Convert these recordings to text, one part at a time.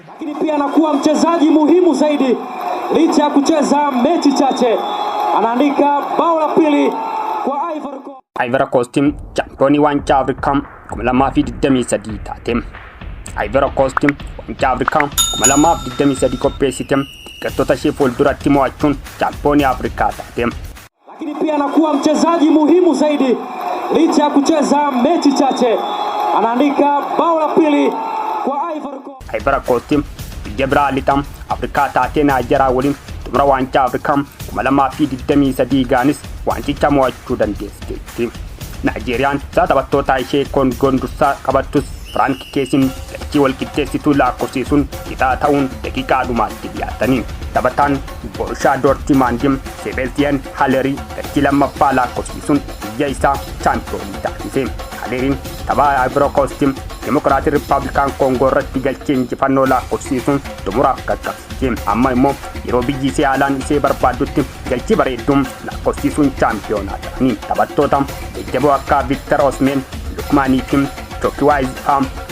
Lakini pia anakuwa mchezaji muhimu zaidi licha ya kucheza mechi chache. Anaandika bao la pili kwa Ivory Coast. Ivory Coast championi wancaa Afrikaa 2023 taate. Ivory Coast wancaa Afrikaa 2023 qopheessite deeggartoota ishee fuulduratti mo'achuun championi Afrikaa taate. Lakini pia anakuwa mchezaji muhimu zaidi licha ya kucheza mechi chache. Anaandika bao la pili kwa Ivory Coast. Ivory Coast biyya biraa lixaa Afrikaa taatee Naayijeeriyaa waliin xumura wancaa Afrikaa 2023 gaanis wancicha mo'achuu dandeesseetti. Naayijeeriyaan taphattoota ishee Kongoon dursaa qabattus Frank Keessiin galchii walqixxeessituu lakkoofsisuun qixaa ta'uun daqiiqaa dhumaatti dhiyaatanii. Taphataan Borussia Dortmund Sebastian Haller galchii lammaffaa lakkoofsisuun biyya isaa chaampiyoonii taasise. Halleriin tapha Ivory Coast Democratic Republican Congo irratti galchee injifannoo lakkoofsisuun xumuraaf qaqqabsiise. Amma immoo yeroo biyyi ishee haalaan ishee barbaadutti galchii bareedduun lakkoofsisuun chaampiyoonaa ta'anii. Taphattoota jajjaboo akka Victor Osimhen, Lukman fi Chukwueze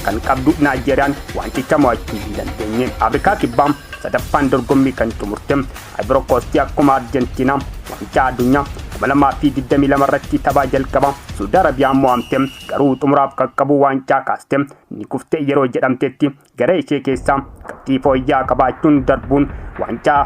kan qabdu Naayijeeriyaan wancicha mo'achuu hin dandeenye. Afrikaa kibbaa sadaffaan dorgommii kan xumurte Ivory Coast akkuma Arjentiinaa wancaa addunyaa 2022 irratti taphaa jalqabaa Saudi Arabiyaan mo'amte garuu xumuraaf qaqqabuu wancaa kaaste ni kufte yeroo jedhamtetti garee ishee keessaa qabxii fooyya'aa qabaachuun darbuun wancaa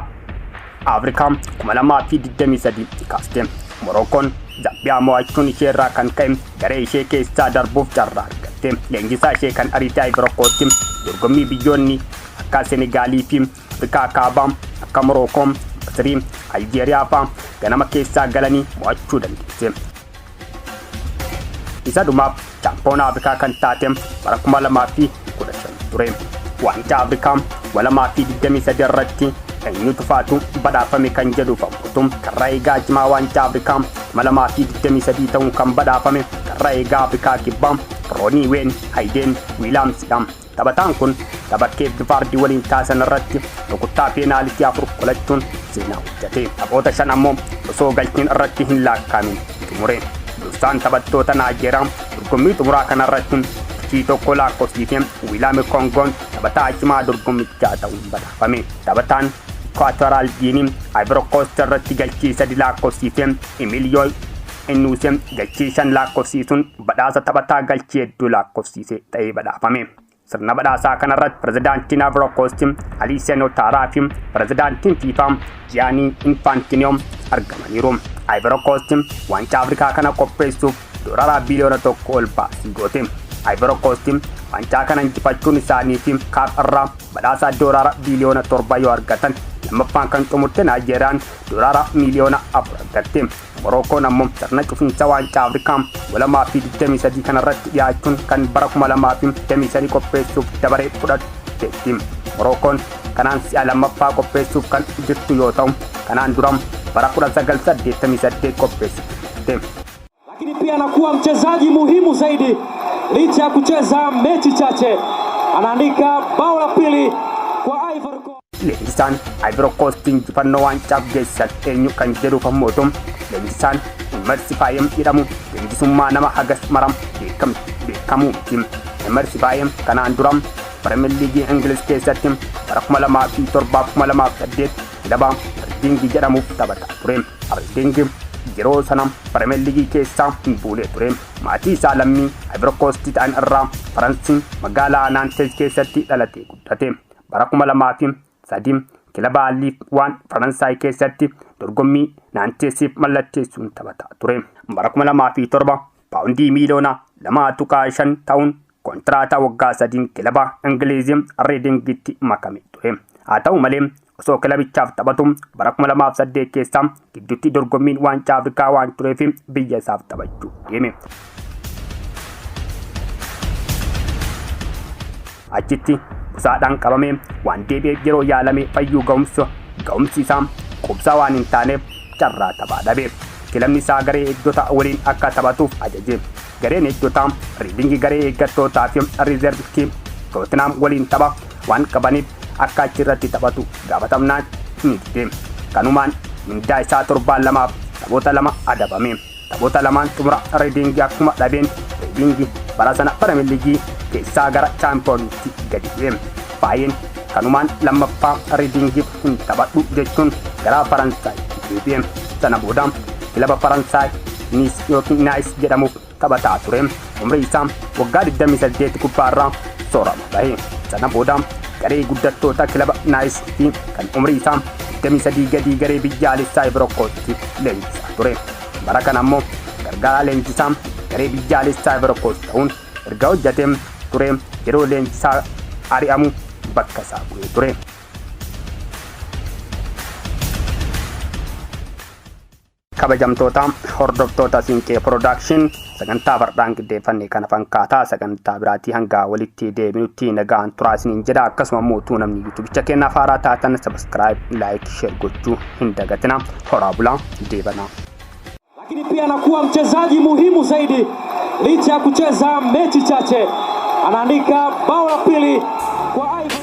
Afrikaa 2023 kaaste. Morokkoon Zambiyaa mo'achuun ishee irraa kan ka'e garee ishee keessaa darbuuf carraa argatte. Leenjisaa ishee kan ariitii Ivory Coast dorgommii biyyoonni akka Senegaalii fi Afrikaa kaabaa akka Morokkoo, Misrii, Aljeeriyaa fa'aa ganama keessaa galanii mo'achuu dandeesse. Isa dhumaaf chaampiyoona Afrikaa kan taate bara 2015 ture. Wancaa Afrikaa 2023 irratti eenyutu faatu badhaafame kan jedhu famuutu karra eegaa jimaa wancaa Afrikaa 2023 ta'uun kan badhaafame karra eegaa Afrikaa kibbaa Roonii Ween Hayden Wiiliyaamsidha. Taphataan kun tapha Keep Verde waliin taasisan irratti rukuttaa peenaalitii 4 qolachuun seenaa hojjete. Taphoota 5 ammoo osoo galchiin irratti hin laakkaamin xumure. Dursaan taphattoota Naayijeeriyaa dorgommii xumuraa kanarratti bultii tokko lakkoofsiisee Wiiliyaam Kongoon taphataa cimaa dorgommichaa ta'uun badhaafame. Taphataan Equatorial Guinea Ivory Coast irratti galchii 3 lakkoofsiisee Emilio Ennuse galchii 5 lakkoofsiisuun badhaasa taphataa galchii hedduu lakkoofsiise ta'ee badhaafame. Sirna badhaasaa kanarratti pirezidaantiin Ivory Coast Alassane Ouattara fi pirezidaantiin FIFA Gianni Infantino argamaniiru. Ivory Coast wancaa Afrikaa kana qopheessuuf doolaara biliyoona 1 ol baasii goote. Ivory Coast wancaa kana injifachuun isaanii fi CAF irraa badhaasa doolaara biliyoona 7 yoo argatan lammaffaan kan xumurte Naayijeeriyaan doolaara miliyoona 4 argatte. Morokkoon ammoo sirna cufiinsa wancaa Afrikaa 2023 kanarratti dhiyaachuun kan bara 2023 qopheessuuf dabaree fudhatteetti. Morokkoon kanaan si'a lammaffaa qopheessuuf kan jirtu yoo ta'u kanaan dura bara 1988 qopheessite. Lakini pia anakuwa mchezaji muhimu zaidi licha ya kucheza mechi chache. Anaandika bao la pili kwa Ivory Coast. Leenjisaan Ivory Coast injifannoo wancaa geessan eenyu kan jedhu famuutu leenjisaan Emersifaayem jedhamu leenjisummaa nama hagas maram beekamuuti. Emersifaayem kanaan dura Premier League Ingiliz keessatti bara 2007-2008 kilaba Reading jedhamuuf taphataa ture. Reading yeroo sana Premier League keessaa hin buune ture. Maatii isaa lammii Ivory Coast ta'an irraa Faransiin magaalaa Nantes keessatti dhalatee guddate. Bara 2003 kilaba Ligue 1 Faransaay keessatti dorgommii Nantesiif mallatteessuun taphataa ture. Bara 2007 paawundii miliyoona 2.5 ta'uun kontiraataa waggaa 3 kilaba Ingiliz Readingitti makame ture. Haa ta'u malee osoo kilabichaaf taphatu bara 2008 keessa gidduutti dorgommiin wancaa Afrikaa waan tureef biyya isaaf taphachuu deeme. Achitti busaadhaan qabamee waan deebi'eef yeroo yaalame fayyuu ga'umsi isaa qubsaa waan hin taaneef carraa taphaa dhabe. Kilabni isaa garee eegdota waliin akka taphatuuf ajaje. Gareen eegdotaa Reading garee eeggattootaa fi Reserve Team Tottenham waliin tapha waan qabaniif akka achirratti taphatu gaafatamnaan ni dide. Kanumaan mindaa isaa 7-2 taphoota 2 adabame. Taphoota lamaan xumura Reading akkuma dhabeen Reading bara sana Premier League keessaa gara chaampiyoonitti gadi bu'e. Baay'een kanumaan lammaffaa Readingiif hin taphadhu jechuun gara Faransaaytti deebi'e. Sana booda kilaba Faransaay Nice jedhamuuf taphataa ture. Umrii isaa waggaa 28 kubbaarraa soorama bahe. Sana booda garee guddattoota kilaba Nice fi kan umrii isaa 23 gadii garee biyyaalessaa Ivory Coast leenjisaa ture. Bara kana ammoo gargaaraa leenjisaa garee biyyaalessaa Ivory Coast ta'uun erga hojjetee ture yeroo leenjisaa ari'amu bakka isaa bu'ee ture. Kabajamtoota hordoftoota Siinqee Production sagantaa bardhaan qindeeffannee kana fakkaataa sagantaa biraatii hanga walitti deebinutti nagaan turaa isiniin jedha. Akkasuma mootuu namni yuutuubicha keenyaaf haaraa taatan subscribe, like, share gochuu hin dagatina. Horaa bulaa deebanaa. Lakini pia anakuwa mchezaji muhimu zaidi licha ya kucheza mechi chache. Anaandika bao la pili kwa Ivory